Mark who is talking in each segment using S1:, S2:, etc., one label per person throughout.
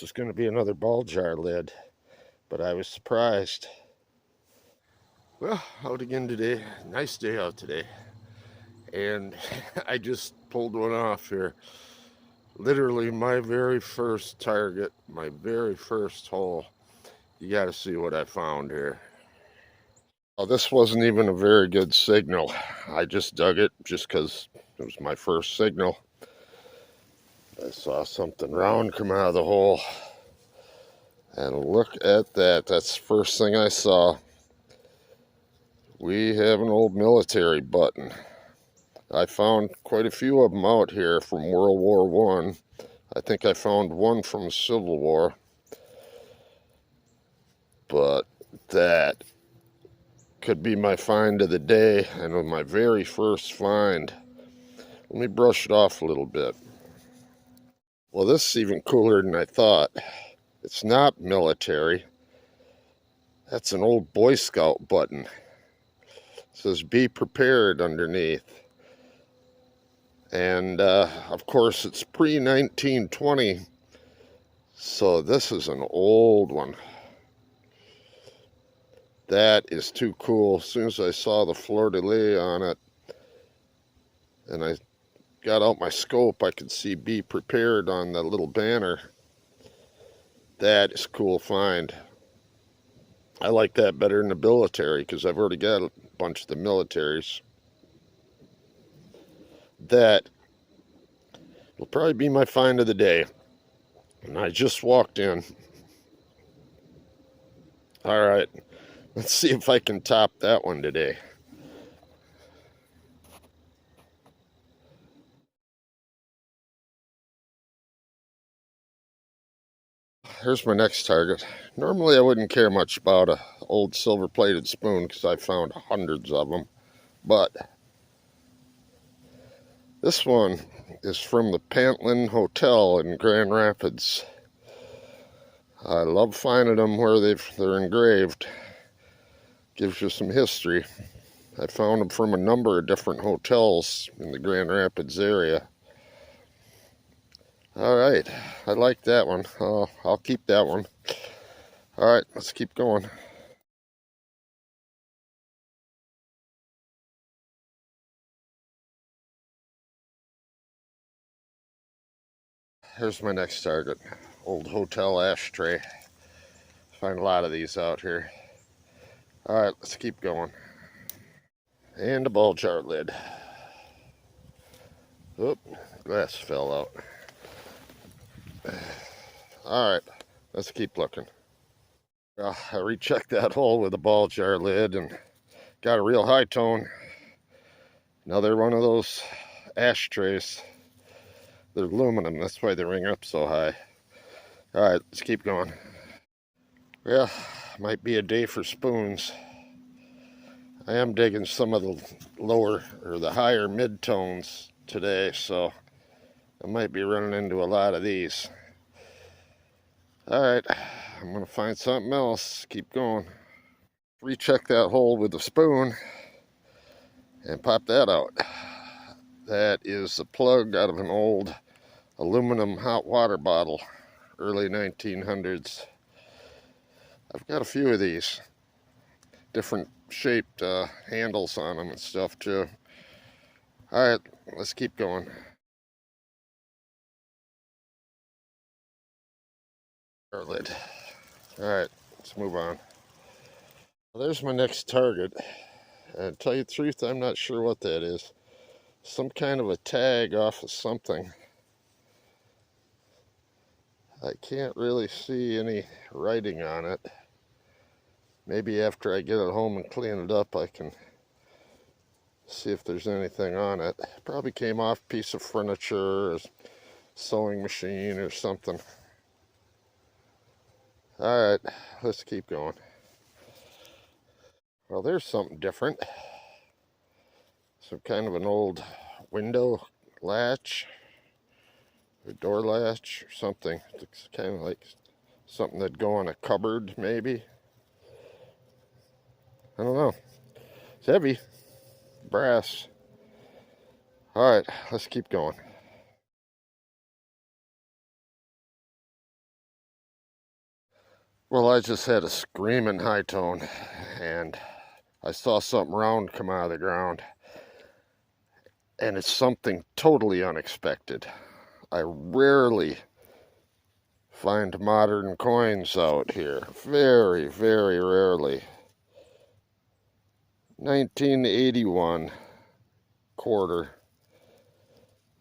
S1: this was going to be another ball jar lid, but I was surprised. Well, out again today. Nice day out today. And I just pulled one off here. Literally my very first target, my very first hole. You got to see what I found here. Oh, this wasn't even a very good signal. I just dug it just because it was my first signal. I saw something round come out of the hole. And look at that. That's the first thing I saw. We have an old military button. I found quite a few of them out here from World War I. I think I found one from the Civil War. But that could be my find of the day, and my very first find. Let me brush it off a little bit. Well, this is even cooler than I thought. It's not military. That's an old Boy Scout button. It says be prepared underneath. And of course it's pre-1920, so this is an old one. That is too cool. As soon as I saw the fleur-de-lis on it and I got out my scope, I could see be prepared on the little banner. That is a cool find. I like that better than the military because I've already got a bunch of the militaries. That will probably be my find of the day. And I just walked in. All right, let's see if I can top that one today. Here's my next target. Normally I wouldn't care much about an old silver-plated spoon because I found hundreds of them. But this one is from the Pantline Hotel in Grand Rapids. I love finding them where they're engraved. Gives you some history. I found them from a number of different hotels in the Grand Rapids area. All right, I like that one. I'll keep that one. All right, let's keep going. Here's my next target. Old hotel ashtray. Find a lot of these out here. All right, let's keep going. And a ball jar lid. Oop, glass fell out. All right, let's keep looking. Well, I rechecked that hole with a ball jar lid and got a real high tone. Another one of those ashtrays. They're aluminum, that's why they ring up so high. All right, let's keep going. Well, might be a day for spoons. I am digging some of the lower or the higher mid-tones today, so I might be running into a lot of these. All right, I'm gonna find something else. Keep going. Recheck that hole with the spoon and pop that out. That is the plug out of an old aluminum hot water bottle, early 1900s. I've got a few of these, different shaped handles on them and stuff too. All right, let's keep going. Lid. All right, let's move on. Well, there's my next target. And to tell you the truth, I'm not sure what that is. Some kind of a tag off of something. I can't really see any writing on it. Maybe after I get it home and clean it up, I can see if there's anything on it. Probably came off a piece of furniture or sewing machine or something. All right, let's keep going. Well, there's something different. Some kind of an old window latch, or door latch, or something. It's kind of like something that'd go on a cupboard, maybe. I don't know. It's heavy. Brass. All right, let's keep going. Well, I just had a screaming high tone, and I saw something round come out of the ground, and it's something totally unexpected. I rarely find modern coins out here. Very, very rarely. 1981 quarter.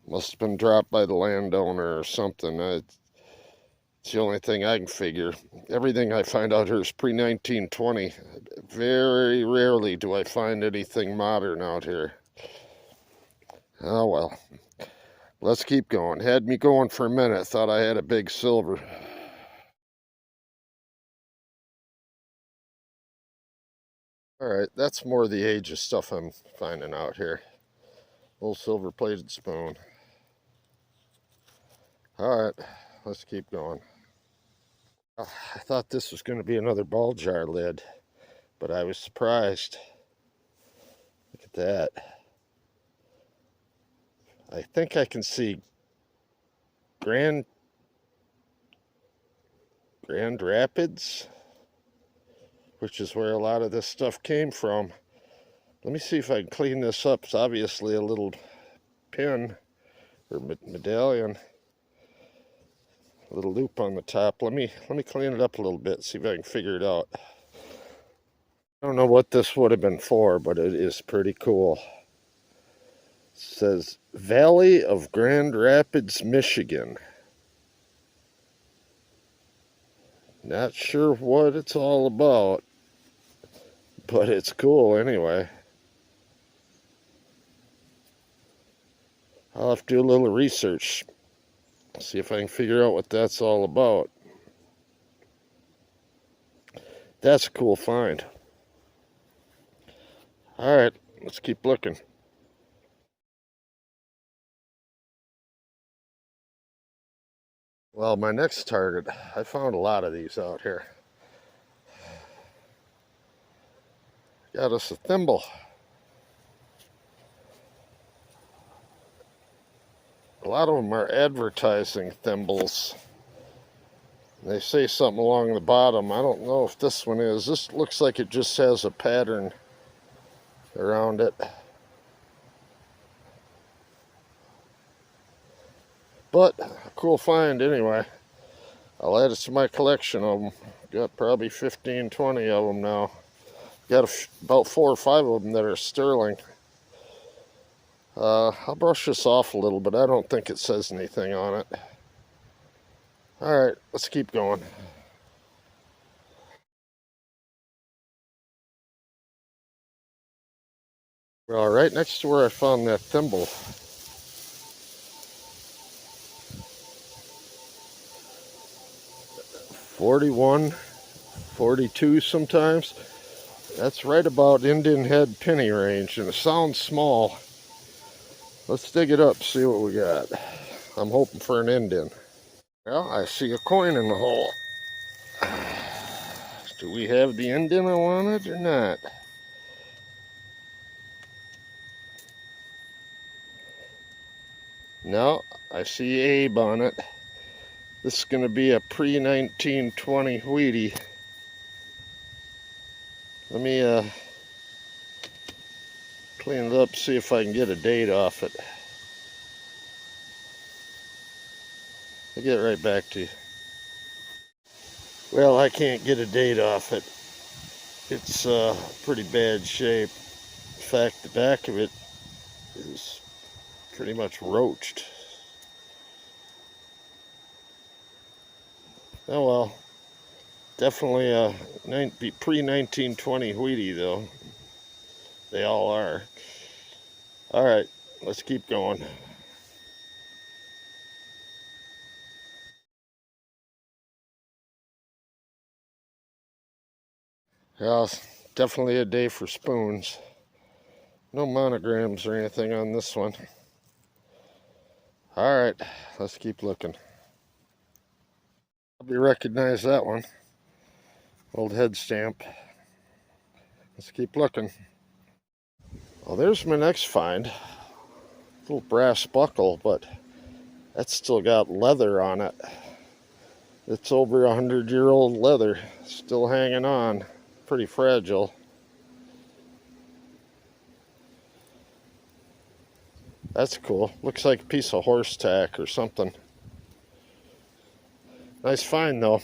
S1: Must have been dropped by the landowner or something. It's the only thing I can figure. Everything I find out here is pre-1920. Very rarely do I find anything modern out here. Oh well. Let's keep going. Had me going for a minute. Thought I had a big silver. Alright, that's more the age of stuff I'm finding out here. Little silver plated spoon. Alright, let's keep going. I thought this was going to be another ball jar lid, but I was surprised. Look at that. I think I can see Grand Rapids, which is where a lot of this stuff came from. Let me see if I can clean this up. It's obviously a little pin or medallion, a little loop on the top. Let me clean it up a little bit, see if I can figure it out. I don't know what this would have been for, but it is pretty cool. It says Valley of Grand Rapids, Michigan. Not sure what it's all about, but it's cool anyway. I'll have to do a little research, see if I can figure out what that's all about. That's a cool find. Alright, let's keep looking. Well, my next target, I found a lot of these out here. Got us a thimble. A lot of them are advertising thimbles. They say something along the bottom. I don't know if this one is. This looks like it just has a pattern around it. But a cool find anyway. I'll add it to my collection of them. Got probably 15, 20 of them now. Got about 4 or 5 of them that are sterling. I'll brush this off a little, but I don't think it says anything on it. Alright, let's keep going. Well, right next to where I found that thimble, $41, $42 sometimes. That's right about Indian head penny range, and it sounds small. Let's dig it up, see what we got. I'm hoping for an Indian. Well, I see a coin in the hole. Do we have the Indian I wanted or not? No, I see Abe on it. This is going to be a pre-1920 Wheatie. Let me clean it up, see if I can get a date off it. I'll get right back to you. Well, I can't get a date off it. It's pretty bad shape. In fact, the back of it is pretty much roached. Oh well. Definitely a pre-1920 Wheatie though. They all are. Alright, let's keep going. Yeah, it's definitely a day for spoons. No monograms or anything on this one. Alright, let's keep looking. Probably recognize that one. Old head stamp. Let's keep looking. Well, there's my next find. Little brass buckle, but that's still got leather on it. It's over 100-year-old leather, still hanging on, pretty fragile. That's cool. Looks like a piece of horse tack or something. Nice find though.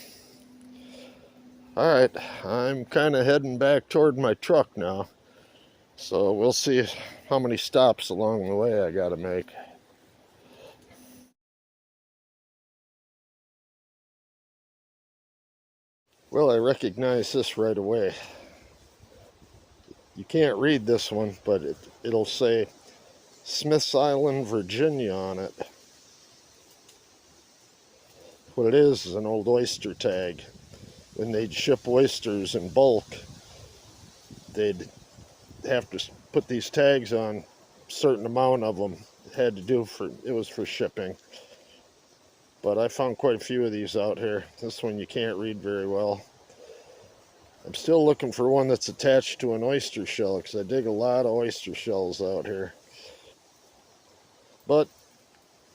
S1: Alright, I'm kind of heading back toward my truck now. So we'll see how many stops along the way I gotta make. Well, I recognize this right away. You can't read this one, but it'll say Smith's Island, Virginia on it. What it is an old oyster tag. When they'd ship oysters in bulk, they'd have to put these tags on, a certain amount of them. It was for shipping. But I found quite a few of these out here. This one you can't read very well. I'm still looking for one that's attached to an oyster shell, because I dig a lot of oyster shells out here. But,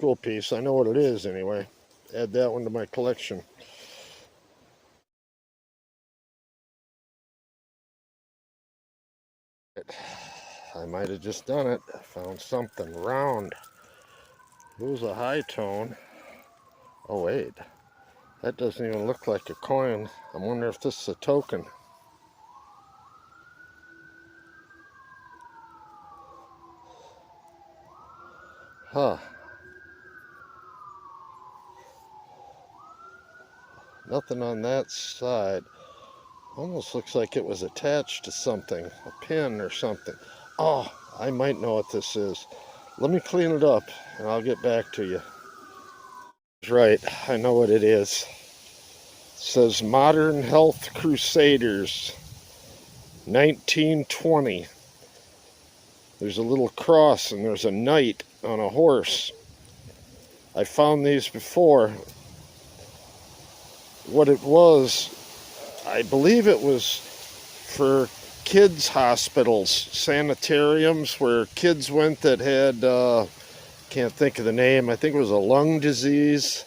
S1: cool piece. I know what it is anyway. Add that one to my collection. I might have just done it. I found something round. It was a high tone. Oh wait, that doesn't even look like a coin. I wonder if this is a token. Huh. Nothing on that side. Almost looks like it was attached to something, a pin or something. Oh, I might know what this is. Let me clean it up and I'll get back to you. Right, I know what it is. It says Modern Health Crusaders, 1920. There's a little cross and there's a knight on a horse. I found these before. What it was, I believe it was for kids' hospitals, sanitariums where kids went that had, can't think of the name, I think it was a lung disease.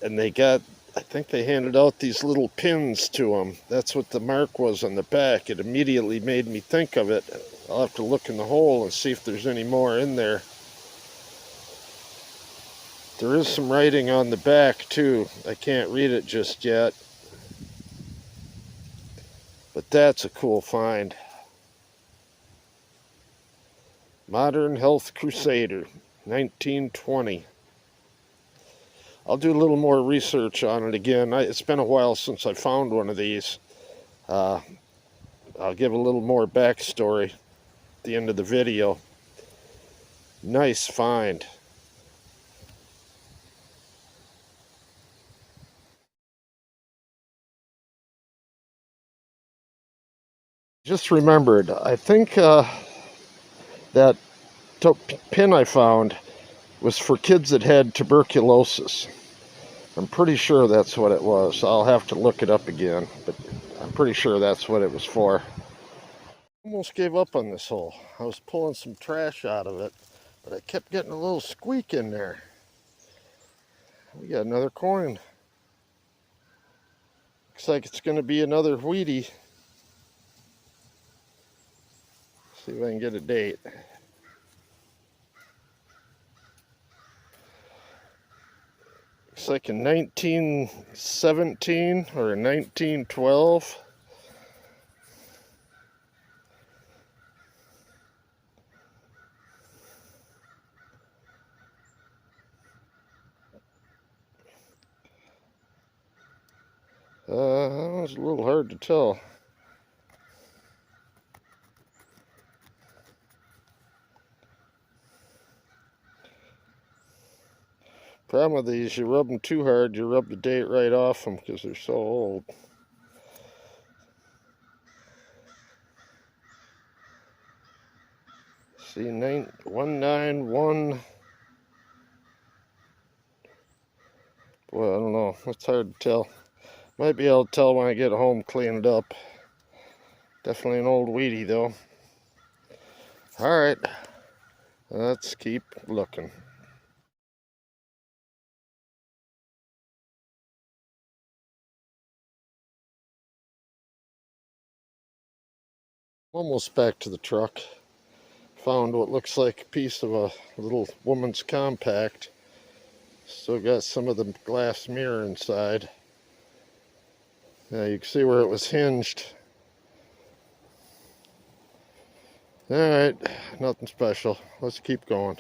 S1: And I think they handed out these little pins to them. That's what the mark was on the back. It immediately made me think of it. I'll have to look in the hole and see if there's any more in there. There is some writing on the back too. I can't read it just yet. But that's a cool find. Modern Health Crusader, 1920. I'll do a little more research on it again. It's been a while since I found one of these. I'll give a little more backstory at the end of the video. Nice find. Just remembered, I think that pin I found was for kids that had tuberculosis. I'm pretty sure that's what it was. I'll have to look it up again, but I'm pretty sure that's what it was for. Almost gave up on this hole. I was pulling some trash out of it, but I kept getting a little squeak in there. We got another coin. Looks like it's going to be another Wheatie. See if I can get a date. Looks like in 1917 or 1912. It's a little hard to tell. Problem with these, you rub them too hard, you rub the date right off them because they're so old. See, 191. Well, I don't know. It's hard to tell. Might be able to tell when I get home, clean it up. Definitely an old Wheatie, though. Alright, let's keep looking. Almost back to the truck. Found what looks like a piece of a little woman's compact. Still got some of the glass mirror inside. Now you can see where it was hinged. Alright, nothing special. Let's keep going.